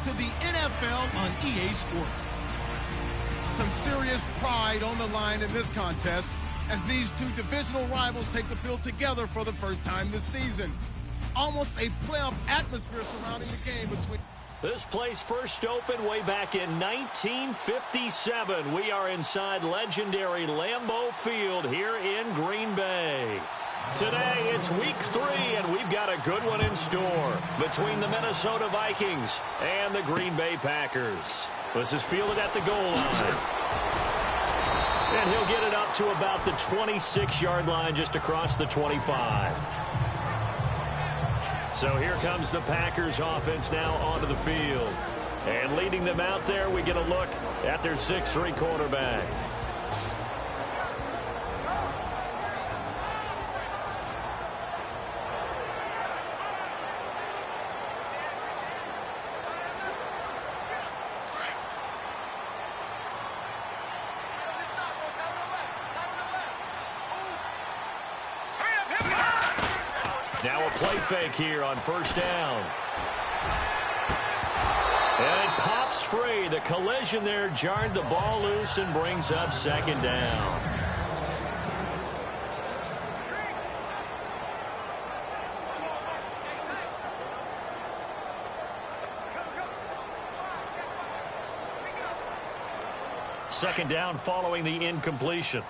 to the NFL on EA Sports. Some serious pride on the line in this contest as these two divisional rivals take the field together for the first time this season. Almost a playoff atmosphere surrounding the game between... This place first opened way back in 1957. We are inside legendary Lambeau Field here in Green Bay. Today, it's week 3, and we've got a good one in store between the Minnesota Vikings and the Green Bay Packers. This is fielded at the goal line. And he'll get it up to about the 26-yard line, just across the 25. So here comes the Packers offense now onto the field. And leading them out there, we get a look at their 6'3" quarterback. Now a play fake here on first down. And it pops free. The collision there jarred the ball loose and brings up second down. Second down following the incompletion.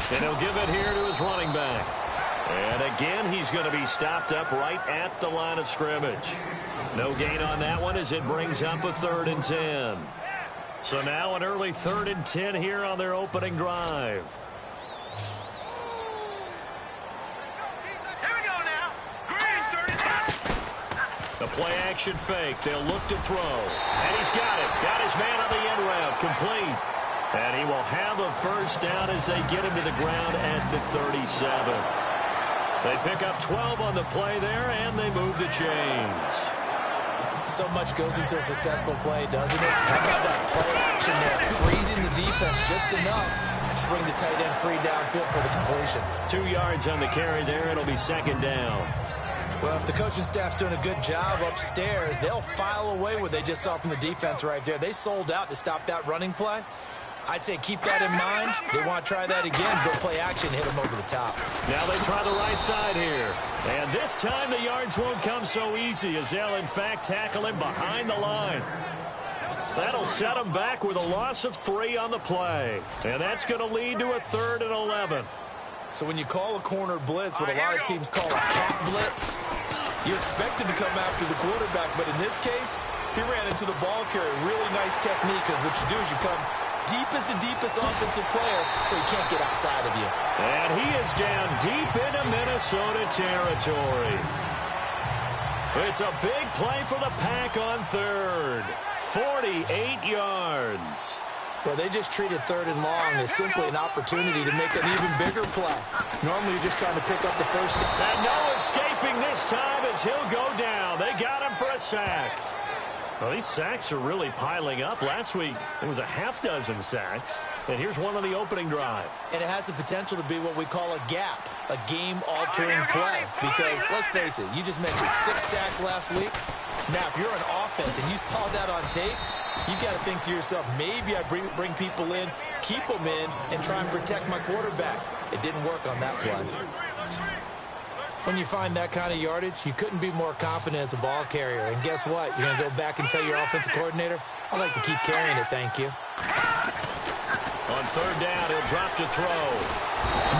And he'll give it here to his running back. And again, he's going to be stopped up right at the line of scrimmage. No gain on that one as it brings up a 3rd and 10. So now an early 3rd and 10 here on their opening drive. Here we go now. Green, 30 down. The play action fake. They'll look to throw. And he's got it. Got his man on the end route. Complete. And he will have a first down as they get him to the ground at the 37. They pick up 12 on the play there, and they move the chains. So much goes into a successful play, doesn't it? How about that play action there, freezing the defense just enough to bring the tight end free downfield for the completion. 2 yards on the carry there. It'll be second down. Well, if the coaching staff's doing a good job upstairs, they'll file away what they just saw from the defense right there. They sold out to stop that running play. I'd say keep that in mind. They want to try that again. Go play action, hit them over the top. Now they try the right side here. And this time the yards won't come so easy as they'll, in fact, tackle him behind the line. That'll set him back with a loss of 3 on the play. And that's going to lead to a 3rd and 11. So when you call a corner blitz, what a lot of teams call a cat blitz, you're expected to come after the quarterback. But in this case, he ran into the ball carrier. Really nice technique, because what you do is you come deep as the deepest offensive player, so he can't get outside of you. And he is down deep into Minnesota territory. It's a big play for the Pack on 3rd. 48 yards. Well, they just treated 3rd and long as simply an opportunity to make an even bigger play. Normally, you're just trying to pick up the first down. And no escaping this time as he'll go down. They got him for a sack. Well, these sacks are really piling up. Last week, it was a half-dozen sacks. And here's one on the opening drive. And it has the potential to be what we call a gap, a game-altering play. Because, let's face it, you just mentioned 6 sacks last week. Now, if you're an offense and you saw that on tape, you've got to think to yourself, maybe I bring people in, keep them in, and try and protect my quarterback. It didn't work on that play. When you find that kind of yardage, you couldn't be more confident as a ball carrier. And guess what? You're going to go back and tell your offensive coordinator, I'd like to keep carrying it, thank you. On 3rd down, he'll drop to throw.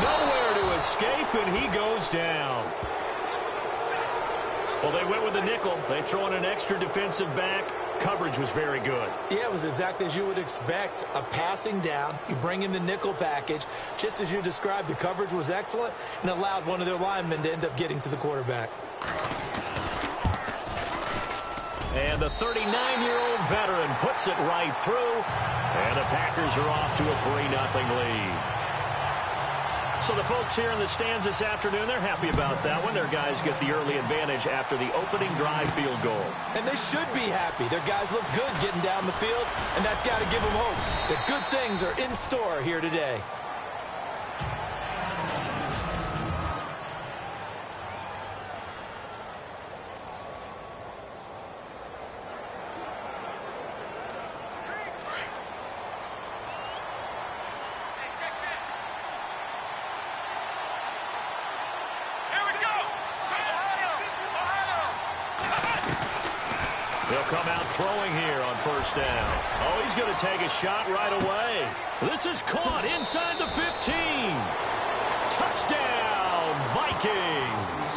Nowhere to escape, and he goes down. Well, they went with the nickel. They throw in an extra defensive back. Coverage was very good. Yeah, it was exactly as you would expect. A passing down. You bring in the nickel package. Just as you described, the coverage was excellent and allowed one of their linemen to end up getting to the quarterback. And the 39-year-old veteran puts it right through. And the Packers are off to a 3-0 lead. So the folks here in the stands this afternoon, they're happy about that one. Their guys get the early advantage after the opening drive field goal. And they should be happy. Their guys look good getting down the field, and that's got to give them hope that good things are in store here today. They'll come out throwing here on first down. Oh, he's going to take a shot right away. This is caught inside the 15. Touchdown, Vikings.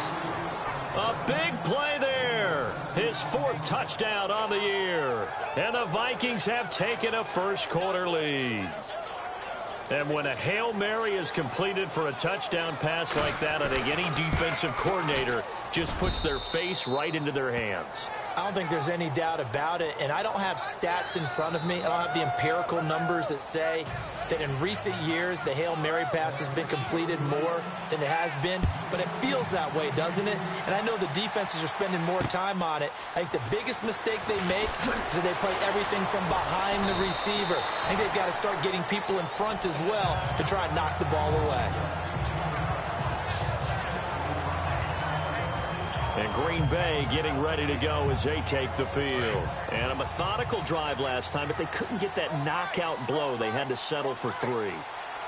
A big play there. His 4th touchdown on the year. And the Vikings have taken a first-quarter lead. And when a Hail Mary is completed for a touchdown pass like that, I think any defensive coordinator just puts their face right into their hands. I don't think there's any doubt about it, and I don't have stats in front of me. I don't have the empirical numbers that say that in recent years the Hail Mary pass has been completed more than it has been, but it feels that way, doesn't it? And I know the defenses are spending more time on it. I think the biggest mistake they make is that they play everything from behind the receiver. I think they've got to start getting people in front as well to try and knock the ball away. And Green Bay getting ready to go as they take the field. And a methodical drive last time, but they couldn't get that knockout blow. They had to settle for 3.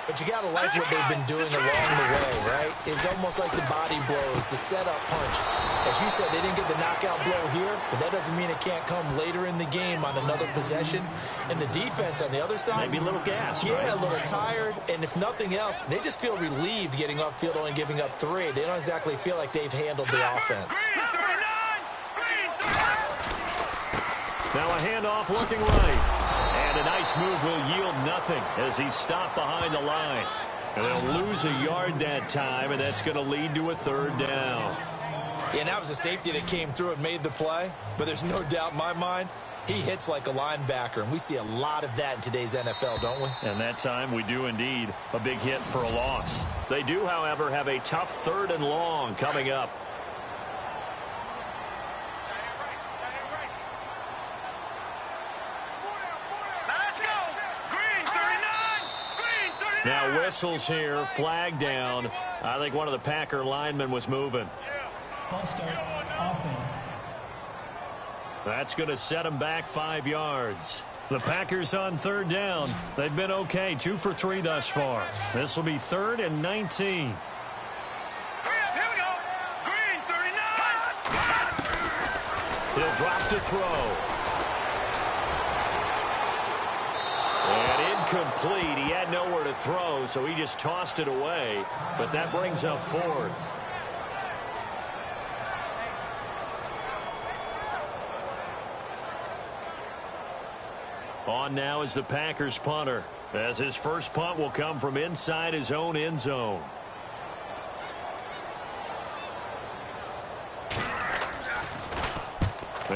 But you got to like what they've been doing along the way, right? It's almost like the body blows, the setup punch. As you said, they didn't get the knockout blow here, but that doesn't mean it can't come later in the game on another possession. And the defense on the other side, maybe a little gas, yeah, right? A little tired. And if nothing else, they just feel relieved getting off field, only giving up 3. They don't exactly feel like they've handled the offense. Now a handoff looking right. And a nice move will yield nothing as he's stopped behind the line. And they'll lose a yard that time, and that's going to lead to a 3rd down. Yeah, and that was a safety that came through and made the play. But there's no doubt in my mind, he hits like a linebacker. And we see a lot of that in today's NFL, don't we? And that time we do indeed. A big hit for a loss. They do, however, have a tough 3rd and long coming up. Now whistles here, flag down. I think one of the Packer linemen was moving. False start, offense. That's going to set them back 5 yards. The Packers on 3rd down. They've been okay, 2 for 3 thus far. This will be 3rd and 19. Here we go. Green, 39. He'll drop to throw. And incomplete. He had nowhere to throw, so he just tossed it away. But that brings up 4th. On now is the Packers punter, as his first punt will come from inside his own end zone.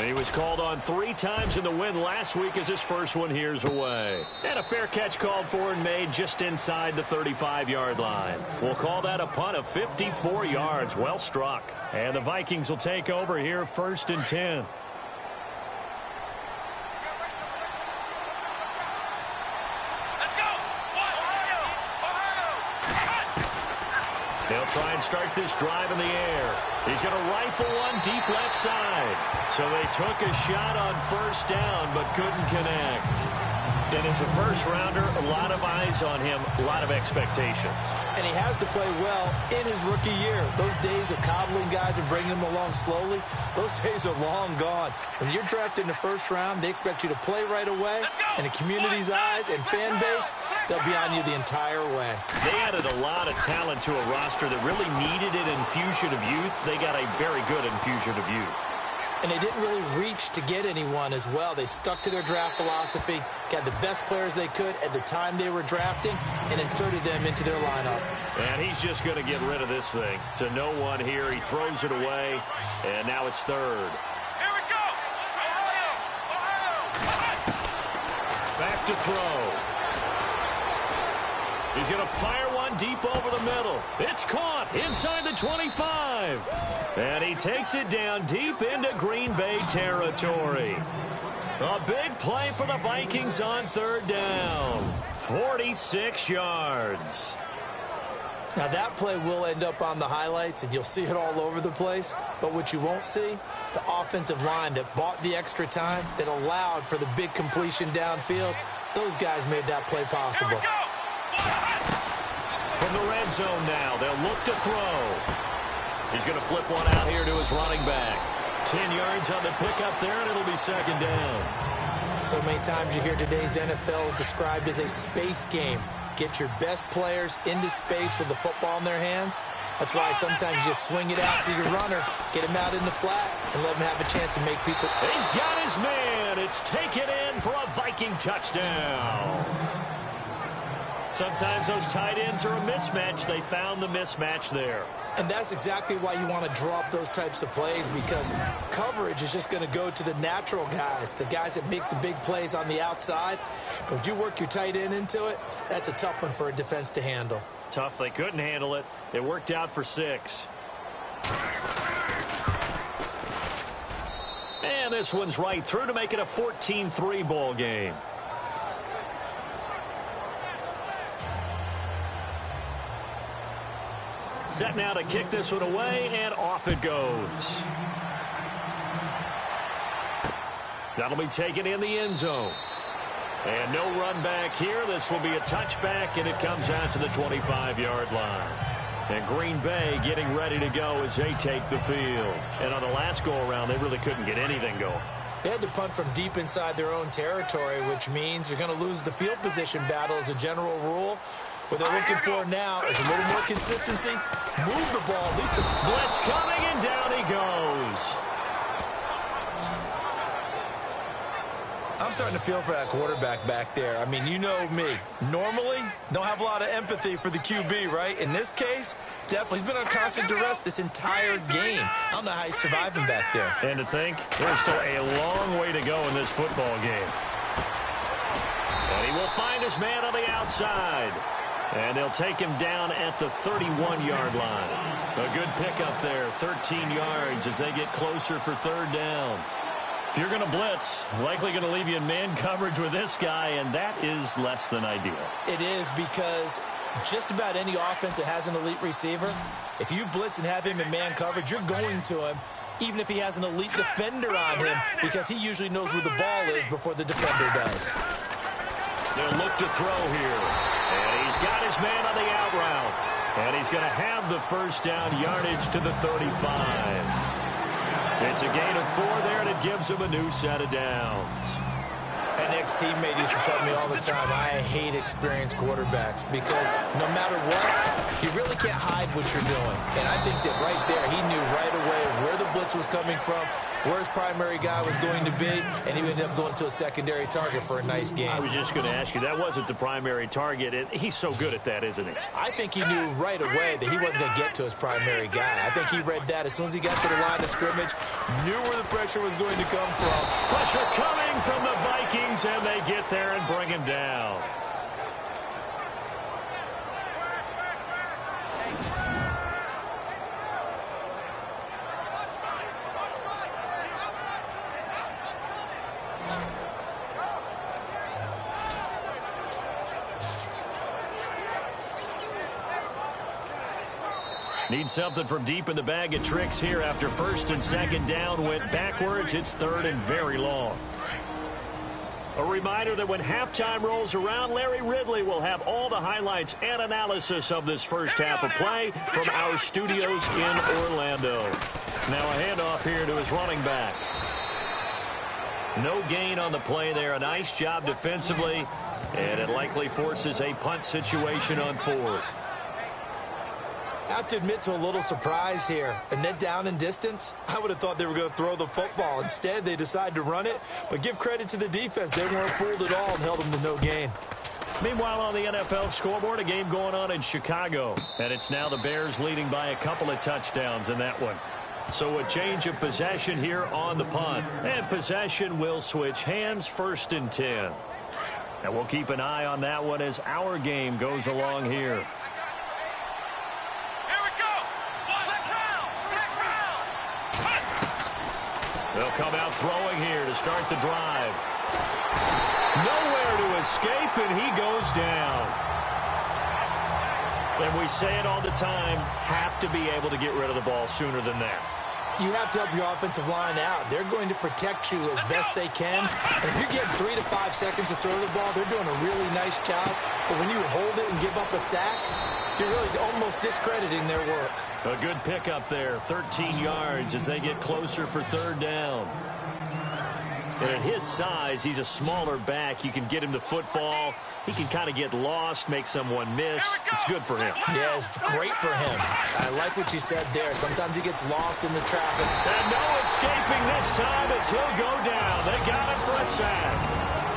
He was called on 3 times in the win last week as his first one here's away. And a fair catch called for and made just inside the 35-yard line. We'll call that a punt of 54 yards. Well struck. And the Vikings will take over here 1st and 10. They'll try and start this drive in the air. He's going to rifle one deep left side. So they took a shot on first down but couldn't connect. And as a first-rounder, a lot of eyes on him, a lot of expectations. And he has to play well in his rookie year. Those days of coddling guys and bringing them along slowly, those days are long gone. When you're drafted in the first round, they expect you to play right away. And the community's eyes and fan base, they'll be on you the entire way. They added a lot of talent to a roster that really needed an infusion of youth. They got a very good infusion of youth. And they didn't really reach to get anyone as well. They stuck to their draft philosophy, got the best players they could at the time they were drafting, and inserted them into their lineup. And he's just going to get rid of this thing. To no one here. He throws it away, and now it's 3rd. Here we go. Ohio. Back to throw. He's going to fire one deep over the middle. It's caught inside the 25. And he takes it down deep into Green Bay territory. A big play for the Vikings on 3rd down. 46 yards. Now that play will end up on the highlights, and you'll see it all over the place. But what you won't see, the offensive line that bought the extra time, that allowed for the big completion downfield, those guys made that play possible. From the red zone now, they'll look to throw. He's going to flip one out here to his running back. 10 yards on the pickup there, and it'll be second down. So many times you hear today's NFL described as a space game. Get your best players into space with the football in their hands. That's why sometimes you just swing it out to your runner, get him out in the flat, and let him have a chance to make people. He's got his man. It's taken in for a Viking touchdown. Sometimes those tight ends are a mismatch. They found the mismatch there. And that's exactly why you want to draw up those types of plays, because coverage is just going to go to the natural guys, the guys that make the big plays on the outside. But if you work your tight end into it, that's a tough one for a defense to handle. Tough. They couldn't handle it. It worked out for 6. And this one's right through to make it a 14-3 ball game. Set now to kick this one away, and off it goes. That'll be taken in the end zone. And no run back here. This will be a touchback, and it comes out to the 25-yard line. And Green Bay getting ready to go as they take the field. And on the last go-around, they really couldn't get anything going. They had to punt from deep inside their own territory, which means you're going to lose the field position battle as a general rule. What they're looking for now is a little more consistency. Move the ball, at least a blitz coming, and down he goes. I'm starting to feel for that quarterback back there. I mean, you know me. Normally, don't have a lot of empathy for the QB, right? In this case, definitely. He's been on constant duress this entire game. I don't know how he's surviving back there. And to think, there's still a long way to go in this football game. And he will find his man on the outside. And they'll take him down at the 31-yard line. A good pickup there, 13 yards as they get closer for third down. If you're going to blitz, likely going to leave you in man coverage with this guy, and that is less than ideal. It is, because just about any offense that has an elite receiver, if you blitz and have him in man coverage, you're going to him, even if he has an elite defender on him, because he usually knows where the ball is before the defender does. They'll look to throw here. And he's got his man on the out route. And he's going to have the first down yardage to the 35. It's a gain of 4 there, and it gives him a new set of downs. An ex-teammate used to tell me all the time, I hate experienced quarterbacks, because no matter what, you really can't hide what you're doing. And I think that right there, he knew right away where the blitz was coming from, where his primary guy was going to be, and he ended up going to a secondary target for a nice game. I was just going to ask you, that wasn't the primary target. He's so good at that, isn't he? I think he knew right away that he wasn't going to get to his primary guy. I think he read that as soon as he got to the line of scrimmage, knew where the pressure was going to come from. Pressure coming from the Vikings, and they get there and bring him down. Need something from deep in the bag of tricks here after first and second down went backwards. It's third and very long. A reminder that when halftime rolls around, Larry Ridley will have all the highlights and analysis of this first half of play from our studios in Orlando. Now a handoff here to his running back. No gain on the play there. A nice job defensively, and it likely forces a punt situation on 4th. I have to admit to a little surprise here. And then down in distance, I would have thought they were going to throw the football. Instead, they decided to run it. But give credit to the defense. They weren't fooled at all and held them to no gain. Meanwhile, on the NFL scoreboard, a game going on in Chicago. And it's now the Bears leading by a couple of touchdowns in that one. So a change of possession here on the punt. And possession will switch hands, 1st and 10. And we'll keep an eye on that one as our game goes along here. They'll come out throwing here to start the drive. Nowhere to escape, and he goes down. And we say it all the time, have to be able to get rid of the ball sooner than that. You have to help your offensive line out. They're going to protect you as best they can. And if you're getting 3 to 5 seconds to throw the ball, they're doing a really nice job. But when you hold it and give up a sack, You're really almost discrediting their work. A good pickup there, 13 yards as they get closer for third down. And at his size, he's a smaller back. You can get him the football. He can kind of get lost, make someone miss. It's good for him. Yeah, it's great for him. I like what you said there. Sometimes he gets lost in the traffic. And no escaping this time as he'll go down. They got him for a sack.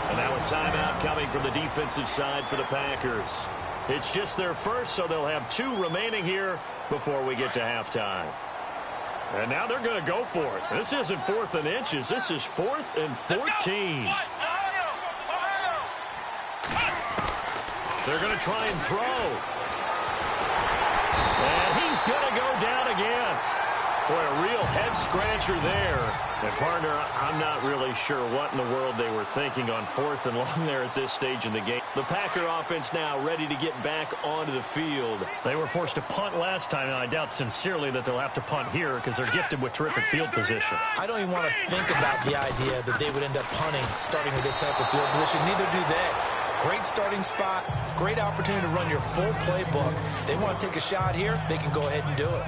And now a timeout coming from the defensive side for the Packers. It's just their first, so they'll have 2 remaining here before we get to halftime. And now they're going to go for it. This isn't 4th and inches. This is 4th and 14. They're going to try and throw. And he's going to go down again. Boy, a real head-scratcher there. And, partner, I'm not really sure what in the world they were thinking on 4th and long there at this stage in the game. The Packer offense now ready to get back onto the field. They were forced to punt last time, and I doubt sincerely that they'll have to punt here because they're gifted with terrific field position. I don't even want to think about the idea that they would end up punting starting with this type of field position. Neither do they. Great starting spot, great opportunity to run your full playbook. If they want to take a shot here, they can go ahead and do it.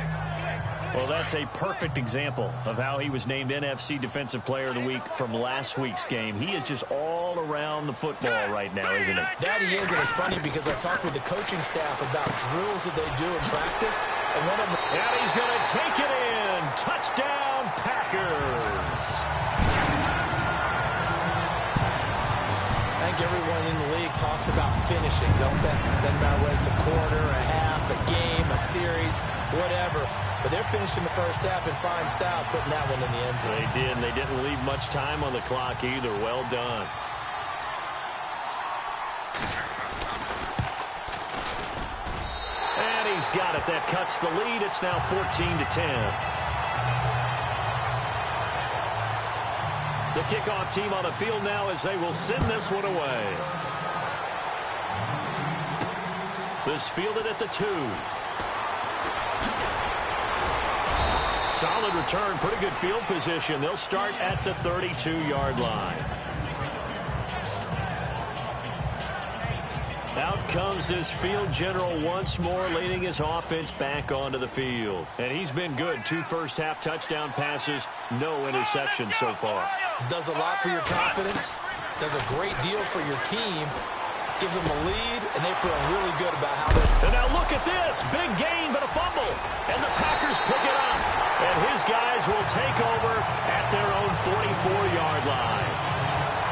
Well, that's a perfect example of how he was named NFC Defensive Player of the Week from last week's game. He is just all around the football right now, isn't he? That he is, and it's funny because I talked with the coaching staff about drills that they do in practice, and one of them... And he's going to take it in. Touchdown, Packers. I think everyone in the league talks about finishing, don't they? Doesn't matter whether it's a quarter, a half, a game, a series, whatever. But they're finishing the first half in fine style, putting that one in the end zone. They did, and they didn't leave much time on the clock either. Well done. And he's got it. That cuts the lead. It's now 14-10. The kickoff team on the field now as they will send this one away. This fielded at the 2. Solid return, pretty good field position. They'll start at the 32-yard line. Out comes this field general once more, leading his offense back onto the field. And he's been good. 2 first-half touchdown passes, no interceptions so far. Does a lot for your confidence, does a great deal for your team, gives them a lead, and they feel really good about how they're... And now look at this. Big gain, but a fumble. And the Packers pick it up. And his guys will take over at their own 44-yard line.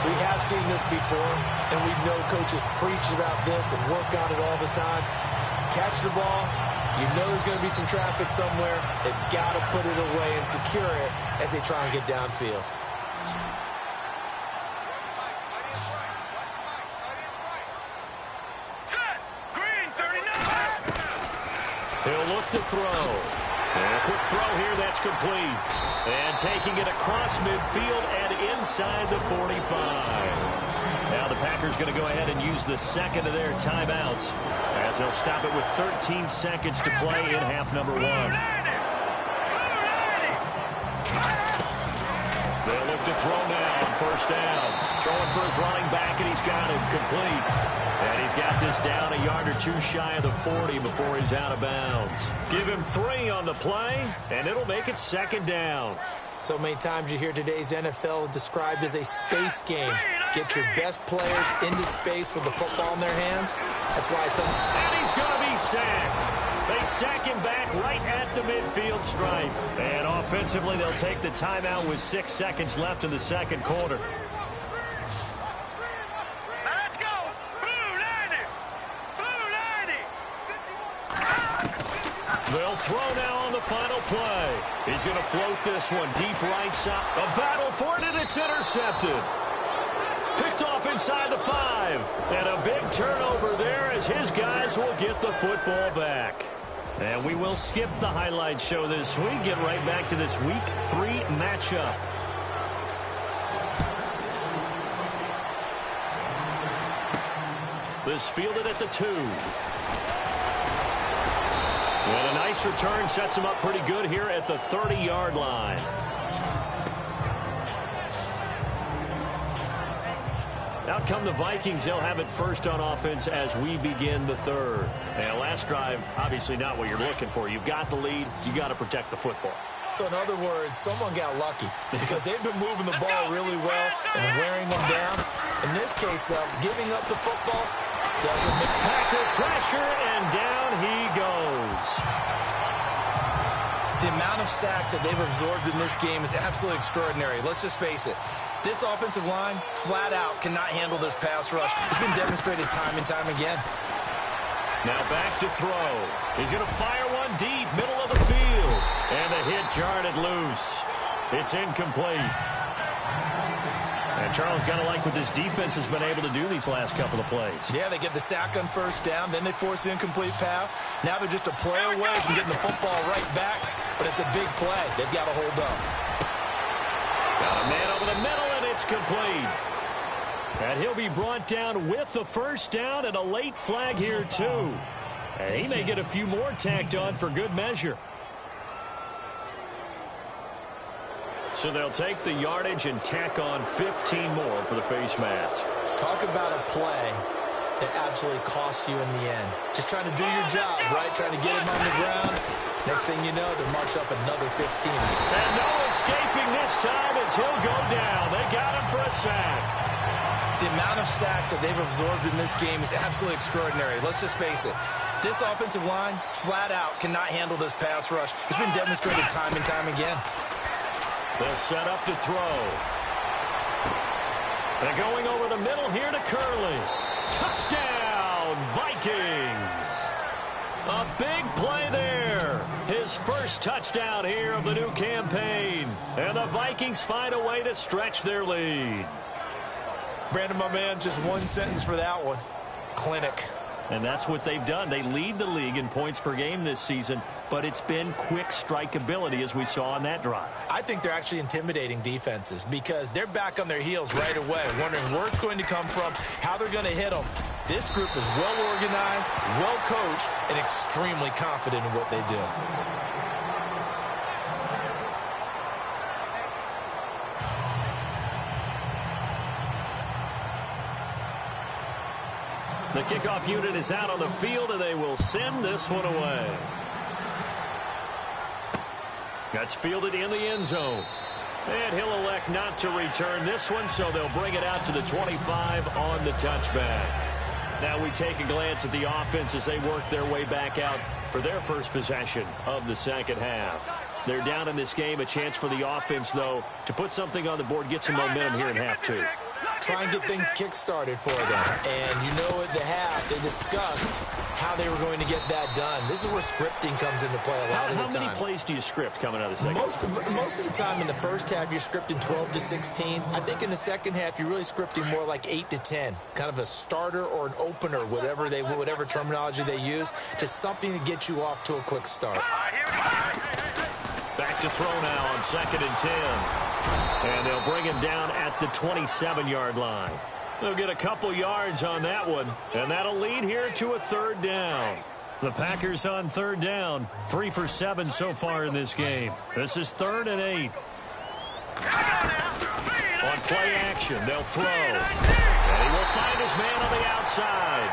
We have seen this before, and we know coaches preach about this and work on it all the time. Catch the ball. You know there's going to be some traffic somewhere. They've got to put it away and secure it as they try and get downfield. He'll look to throw. And a quick throw here, that's complete. And taking it across midfield and inside the 45. Now the Packers going to go ahead and use the second of their timeouts as they'll stop it with 13 seconds to play in half number 1. They'll look to throw now on first down. Throwing for his running back, and he's got him complete. And he's got this down a yard or 2 shy of the 40 before he's out of bounds. Give him 3 on the play, and it'll make it second down. So many times you hear today's NFL described as a space game. Get your best players into space with the football in their hands. That's why some... And he's going to be sacked. They sack him back right at the midfield stripe. And offensively, they'll take the timeout with 6 seconds left in the second quarter. They'll throw now on the final play. He's going to float this one deep right side. A battle for it, and it's intercepted. Picked off inside the 5. And a big turnover there as his guys will get the football back. And we will skip the highlight show this week. Get right back to this Week 3 matchup. This fielded at the 2. And a nice return sets him up pretty good here at the 30-yard line. Out come the Vikings. They'll have it first on offense as we begin the third. And last drive, obviously not what you're looking for. You've got the lead. You got to protect the football. So in other words, someone got lucky because they've been moving the ball really well and wearing them down. In this case, though, giving up the football doesn't make Packer pressure, and down he goes. The amount of sacks that they've absorbed in this game is absolutely extraordinary. Let's just face it. This offensive line, flat out, cannot handle this pass rush. It's been demonstrated time and time again. Now back to throw. He's going to fire one deep, middle of the field. And the hit jarred it loose. It's incomplete. And Charles, got to like what this defense has been able to do these last couple of plays. Yeah, they get the sack on first down, then they force the incomplete pass. Now they're just a play away from getting the football right back, but it's a big play. They've got to hold up. Got a man over the middle, and it's complete. And he'll be brought down with the first down and a late flag here, too. And he may get a few more tacked on for good measure. So they'll take the yardage and tack on 15 more for the face mask. Talk about a play that absolutely costs you in the end. Just trying to do your job, right? Trying to get him on the ground. Next thing you know, they'll march up another 15. And no escaping this time as he'll go down. They got him for a sack. The amount of sacks that they've absorbed in this game is absolutely extraordinary. Let's just face it. This offensive line, flat out, cannot handle this pass rush. It's been demonstrated time and time again. They'll set up to throw. They're going over the middle here to Curley. Touchdown, Vikings. A big play there. His first touchdown here of the new campaign. And the Vikings find a way to stretch their lead. Brandon, my man, just one sentence for that one. Clinic. And that's what they've done. They lead the league in points per game this season, but it's been quick strike ability as we saw on that drive. I think they're actually intimidating defenses because they're back on their heels right away, wondering where it's going to come from, how they're going to hit them. This group is well organized, well coached, and extremely confident in what they do. The kickoff unit is out on the field, and they will send this one away. That's fielded in the end zone. And he'll elect not to return this one, so they'll bring it out to the 25 on the touchback. Now we take a glance at the offense as they work their way back out for their first possession of the second half. They're down in this game. A chance for the offense, though, to put something on the board, get some momentum here in half two. Try and get things kick-started for them. And you know at the half, they discussed how they were going to get that done. This is where scripting comes into play a lot of the time. How many plays do you script coming out of the second half? Most of the time in the first half, you're scripting 12 to 16. I think in the second half, you're really scripting more like 8 to 10. Kind of a starter or an opener, whatever terminology they use. Just something to get you off to a quick start. Back to throw now on 2nd and 10. And they'll bring him down at the 27-yard line. They'll get a couple yards on that one, and that'll lead here to a third down. The Packers on third down, 3 for 7 so far in this game. This is 3rd and 8. On play action, they'll throw. And he will find his man on the outside.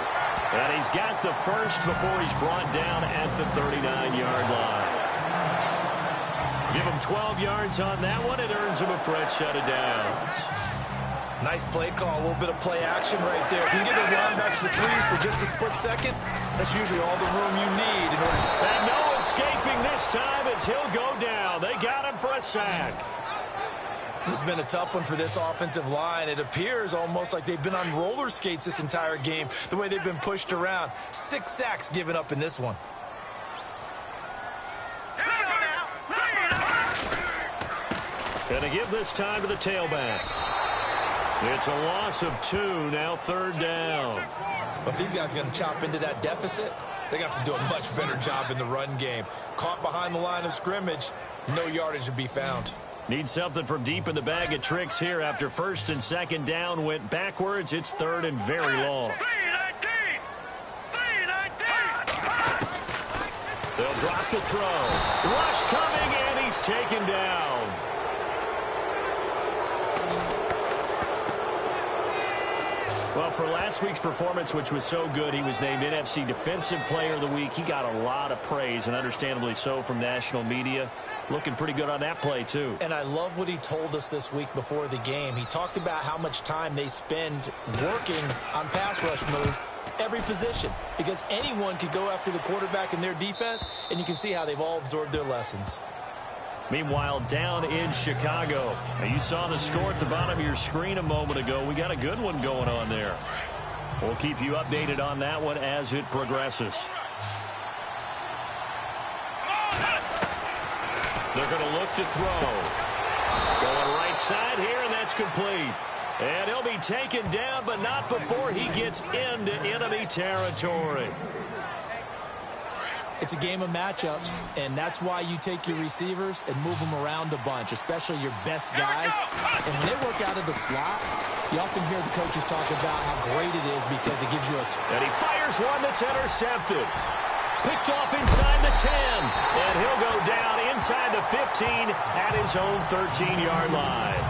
And he's got the first before he's brought down at the 39-yard line. Give him 12 yards on that one. It earns him a fresh set of downs. Nice play call, a little bit of play action right there. If you can get those linebackers to freeze for just a split second, that's usually all the room you need in order. And no escaping this time as he'll go down. They got him for a sack. This has been a tough one for this offensive line. It appears almost like they've been on roller skates this entire game, the way they've been pushed around. 6 sacks given up in this one. Gonna give this time to the tailback. It's a loss of 2, now 3rd down. But these guys are going to chop into that deficit. They got to do a much better job in the run game. Caught behind the line of scrimmage, no yardage to be found. Need something from deep in the bag of tricks here after 1st and 2nd down went backwards. It's 3rd and very long. They'll drop the throw. Rush coming, and he's taken down. for last week's performance, which was so good, he was named NFC Defensive Player of the Week. He got a lot of praise, and understandably so, from national media. Looking pretty good on that play, too. And I love what he told us this week before the game. He talked about how much time they spend working on pass rush moves, every position, because anyone could go after the quarterback in their defense, and you can see how they've all absorbed their lessons. Meanwhile, down in Chicago, now you saw the score at the bottom of your screen a moment ago. We got a good one going on there. We'll keep you updated on that one as it progresses. They're going to look to throw. Going right side here, and that's complete. And he'll be taken down, but not before he gets into enemy territory. It's a game of matchups, and that's why you take your receivers and move them around a bunch, especially your best guys. And when they work out of the slot, you often hear the coaches talk about how great it is because it gives you a... And he fires one that's intercepted. Picked off inside the 10, and he'll go down inside the 15 at his own 13-yard line.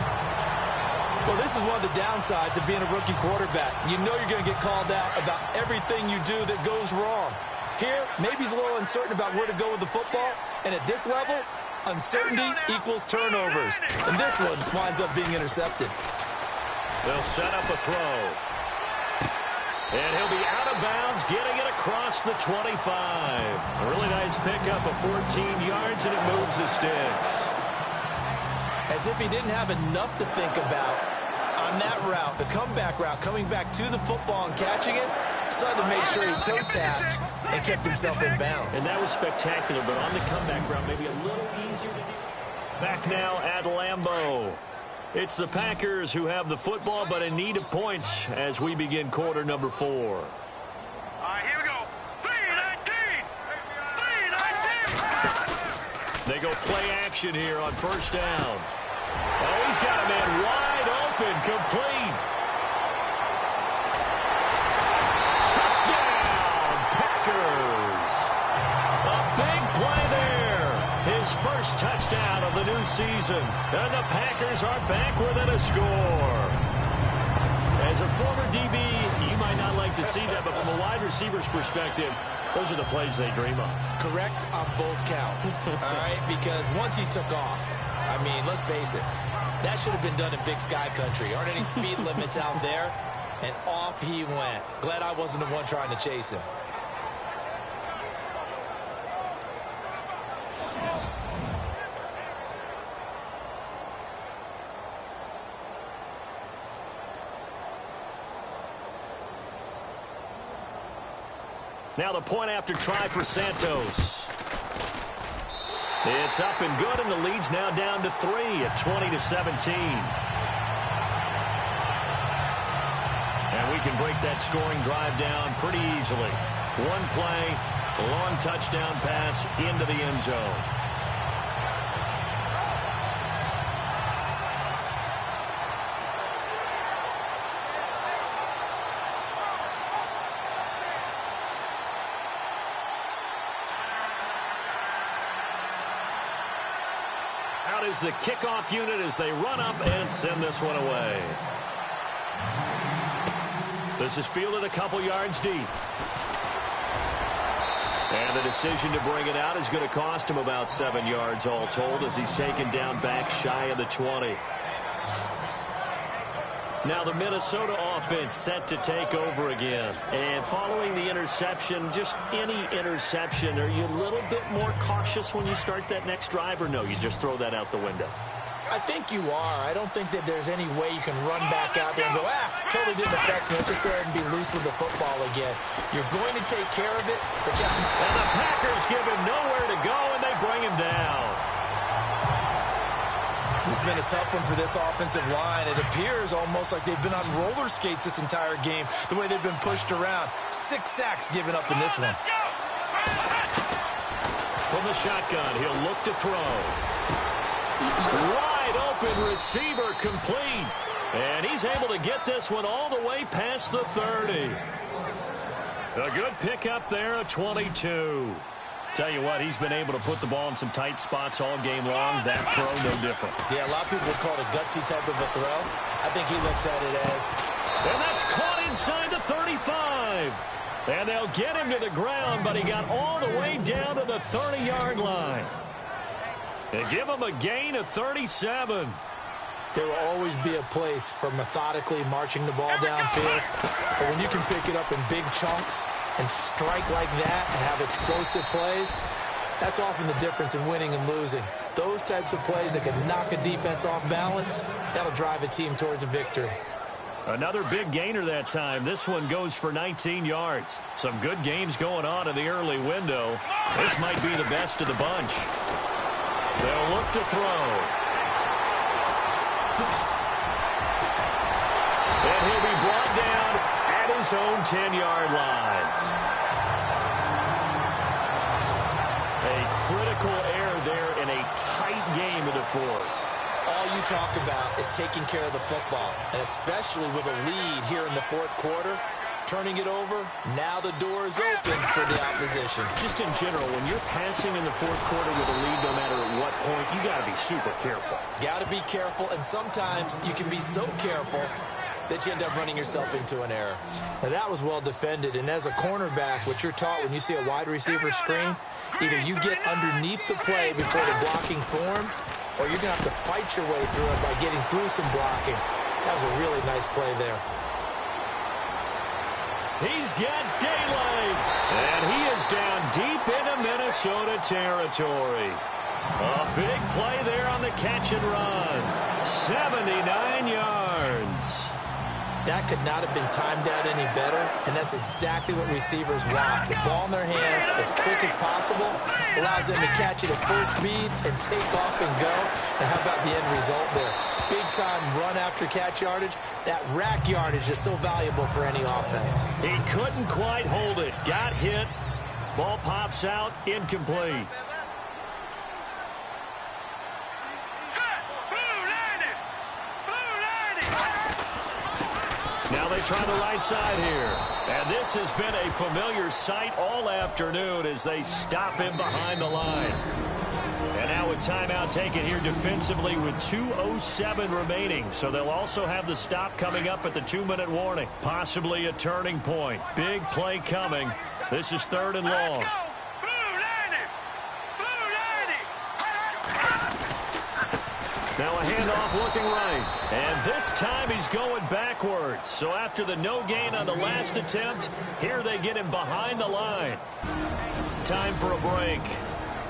Well, this is one of the downsides of being a rookie quarterback. You know you're going to get called out about everything you do that goes wrong. Here, maybe he's a little uncertain about where to go with the football, and at this level, uncertainty equals turnovers. And this one winds up being intercepted. They'll set up a throw. And he'll be out of bounds, getting it across the 25. A really nice pickup of 14 yards, and it moves the sticks. As if he didn't have enough to think about on that route, the comeback route, coming back to the football and catching it, decided to make sure he toe-tapped and kept himself in bounds. And that was spectacular, but on the comeback route, maybe a little easier to do. Back now at Lambeau. It's the Packers who have the football, but in need of points as we begin quarter number 4. All right, here we go. 3-19. 3-19. They go play action here on first down. Oh, he's got a man wide open, complete. Touchdown, Packers. A big play there. His first touchdown of the new season. And the Packers are back within a score. As a former DB, you might not like to see that, but from a wide receiver's perspective, those are the plays they dream of. Correct on both counts, all right? Because once he took off, I mean, let's face it, that should have been done in Big Sky Country. Aren't any speed limits out there? And off he went. Glad I wasn't the one trying to chase him. Now the point after try for Santos. It's up and good, and the lead's now down to 3 at 20-17. And we can break that scoring drive down pretty easily. One play, a long touchdown pass into the end zone. Out is the kickoff unit as they run up and send this one away. This is fielded a couple yards deep. And the decision to bring it out is going to cost him about 7 yards all told as he's taken down back shy of the 20. Now the Minnesota offense set to take over again. And following the interception, just any interception, are you a little bit more cautious when you start that next drive, or no, you just throw that out the window? I think you are. I don't think that there's any way you can run back out there and go, totally didn't affect me. Let's just go ahead and be loose with the football again. You're going to take care of it, but you have to... And the Packers give him nowhere to go, and they bring him down. This has been a tough one for this offensive line. It appears almost like they've been on roller skates this entire game, the way they've been pushed around. 6 sacks given up in this one. From the shotgun, he'll look to throw. Wide open receiver, complete. And he's able to get this one all the way past the 30. A good pickup there, a 22. Tell you what, he's been able to put the ball in some tight spots all game long. That throw, no different. Yeah, a lot of people would call it a gutsy type of a throw. I think he looks at it as And that's caught inside the 35. And they'll get him to the ground, but he got all the way down to the 30-yard line. They give him a gain of 37. There will always be a place for methodically marching the ball downfield. But when you can pick it up in big chunks and strike like that and have explosive plays, that's often the difference in winning and losing. Those types of plays that can knock a defense off balance, that'll drive a team towards a victory. Another big gainer that time. This one goes for 19 yards. Some good games going on in the early window. This might be the best of the bunch. They'll look to throw. And he'll be brought down at his own 10-yard line. A critical error there in a tight game of the fourth. All you talk about is taking care of the football, and especially with a lead here in the fourth quarter, turning it over, now the door is open for the opposition. Just in general, when you're passing in the fourth quarter with a lead, no matter at what point, you got to be super careful. Got to be careful, and sometimes you can be so careful that you end up running yourself into an error. Now, that was well defended, and as a cornerback, what you're taught when you see a wide receiver screen, either you get underneath the play before the blocking forms, or you're going to have to fight your way through it by getting through some blocking. That was a really nice play there. He's got daylight, and he is down deep into Minnesota territory. A big play there on the catch and run. 79 yards. That could not have been timed out any better, and that's exactly what receivers want. The ball in their hands as quick as possible allows them to catch it at full speed and take off and go. And how about the end result there? Big-time run after catch yardage. That rack yardage is so valuable for any offense. He couldn't quite hold it. Got hit. Ball pops out. Incomplete. Now they try the right side here. And this has been a familiar sight all afternoon as they stop him behind the line. And now a timeout taken here defensively with 2:07 remaining. So they'll also have the stop coming up at the 2-minute warning. Possibly a turning point. Big play coming. This is 3rd and long. Now a handoff looking right. And this time he's going backwards. So after the no gain on the last attempt, here they get him behind the line. Time for a break.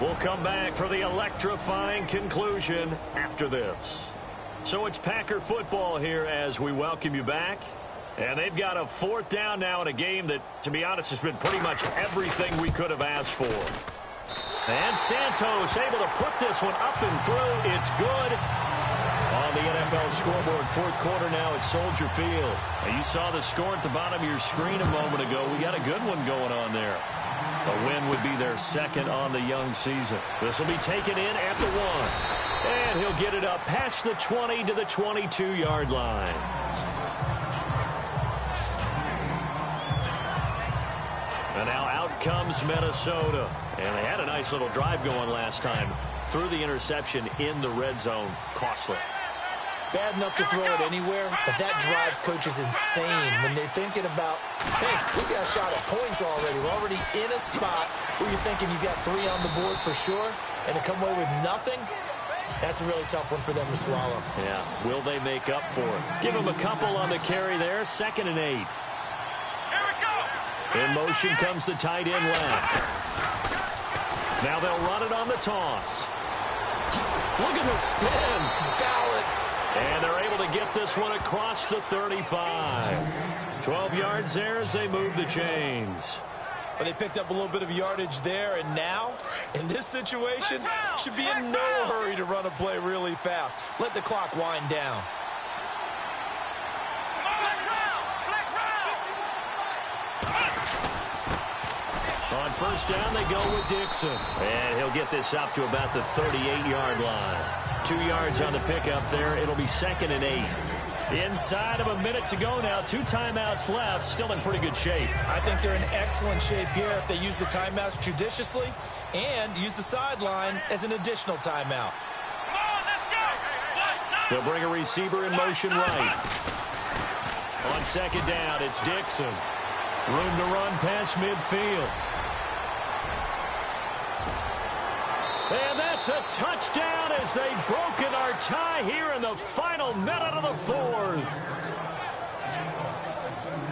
We'll come back for the electrifying conclusion after this. So it's Packer football here as we welcome you back. And they've got a 4th down now in a game that, to be honest, has been pretty much everything we could have asked for. And Santos able to put this one up and through. It's good. On the NFL scoreboard, 4th quarter now at Soldier Field. Now you saw the score at the bottom of your screen a moment ago. We got a good one going on there. A win would be their 2nd on the young season. This will be taken in at the 1. And he'll get it up past the 20 to the 22-yard line. And now out comes Minnesota. And they had a nice little drive going last time. Threw the interception in the red zone. Costly. Bad enough to throw it anywhere, but that drives coaches insane when they're thinking about, hey, we got a shot at points already. We're already in a spot where you're thinking you got 3 on the board for sure, and to come away with nothing, that's a really tough one for them to swallow. Yeah, will they make up for it? Give them a couple on the carry there, 2nd and 8. In motion comes the tight end left. Now they'll run it on the toss. Look at the spin. Balance. And they're able to get this one across the 35. 12 yards there as they move the chains. But they picked up a little bit of yardage there, and now, in this situation, should be in no hurry to run a play really fast. Let the clock wind down. On 1st down, they go with Dixon. And he'll get this up to about the 38-yard line. 2 yards on the pickup there. It'll be 2nd and 8. Inside of a minute to go now. 2 timeouts left. Still in pretty good shape. I think they're in excellent shape here if they use the timeouts judiciously and use the sideline as an additional timeout. They'll bring a receiver in motion right. On second down, it's Dixon. Room to run past midfield. And that's a touchdown as they've broken our tie here in the final minute of the fourth.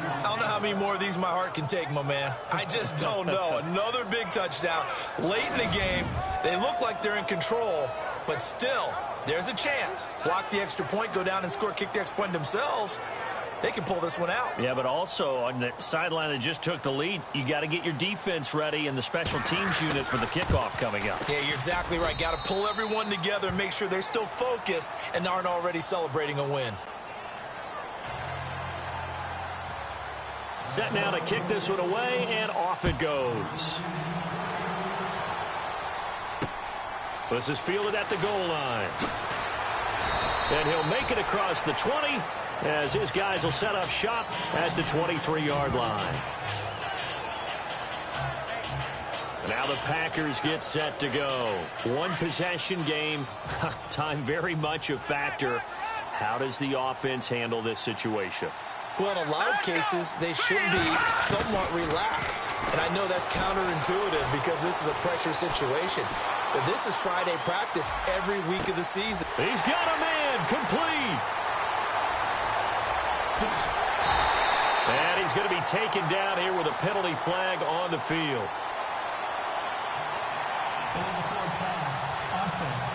I don't know how many more of these my heart can take, my man. I just don't know. Another big touchdown late in the game. They look like they're in control, but still, there's a chance. Block the extra point, go down and score, kick the extra point themselves. They can pull this one out. Yeah, but also on the sideline that just took the lead, you got to get your defense ready and the special teams unit for the kickoff coming up. Yeah, you're exactly right. Got to pull everyone together and make sure they're still focused and aren't already celebrating a win. Set now to kick this one away, and off it goes. This is fielded at the goal line. And he'll make it across the 20 as his guys will set up shop at the 23-yard line. Now the Packers get set to go. One possession game. Time very much a factor. How does the offense handle this situation? Well, in a lot of cases, they should be somewhat relaxed. And I know that's counterintuitive because this is a pressure situation. But this is Friday practice every week of the season. He's got a man complete. And he's going to be taken down here with a penalty flag on the field. Going forward pass, offense.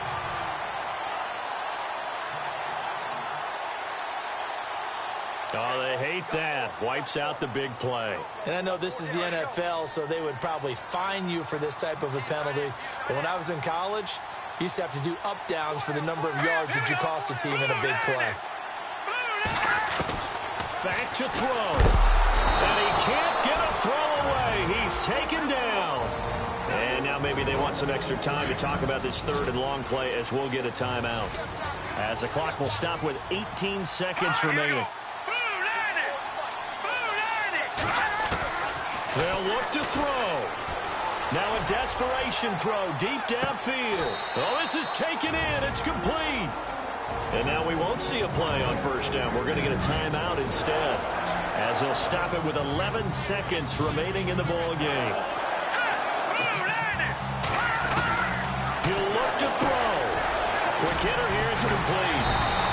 Oh, they hate that. Wipes out the big play. And I know this is the NFL, so they would probably fine you for this type of a penalty. But when I was in college, you used to have to do up-downs for the number of yards that you cost a team in a big play. Back to throw. And he can't get a throw away. He's taken down. And now maybe they want some extra time to talk about this third and long play as we'll get a timeout. As the clock will stop with 18 seconds remaining. They'll look to throw. Now a desperation throw deep downfield. Oh, this is taken in. It's complete. And now we won't see a play on first down. We're going to get a timeout instead, as they'll stop it with 11 seconds remaining in the ball game. He'll look to throw. Quick hitter here. It's complete.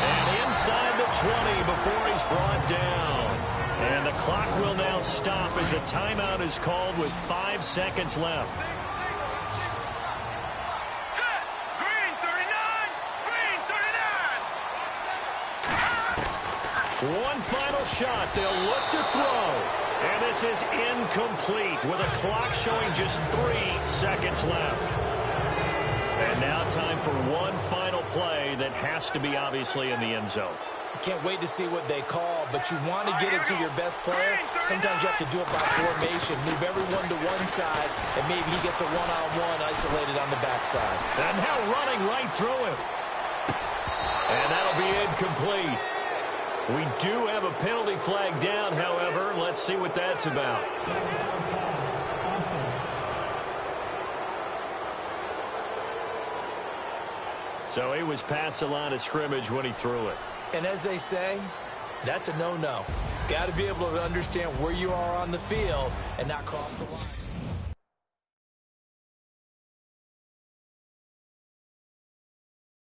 And inside the 20 before he's brought down. And the clock will now stop as a timeout is called with 5 seconds left. Set. Green 39. Green 39. One final shot. They'll look to throw. And this is incomplete with a clock showing just 3 seconds left. And now time for one final play that has to be obviously in the end zone. Can't wait to see what they call, but you want to get it to your best player. Sometimes you have to do it by formation. Move everyone to one side, and maybe he gets a one-on-one isolated on the backside. And now running right through him. And that'll be incomplete. We do have a penalty flag down, however. Let's see what that's about. Going forward pass, offense. So he was past the line of scrimmage when he threw it. And as they say, that's a no-no. Got to be able to understand where you are on the field and not cross the line.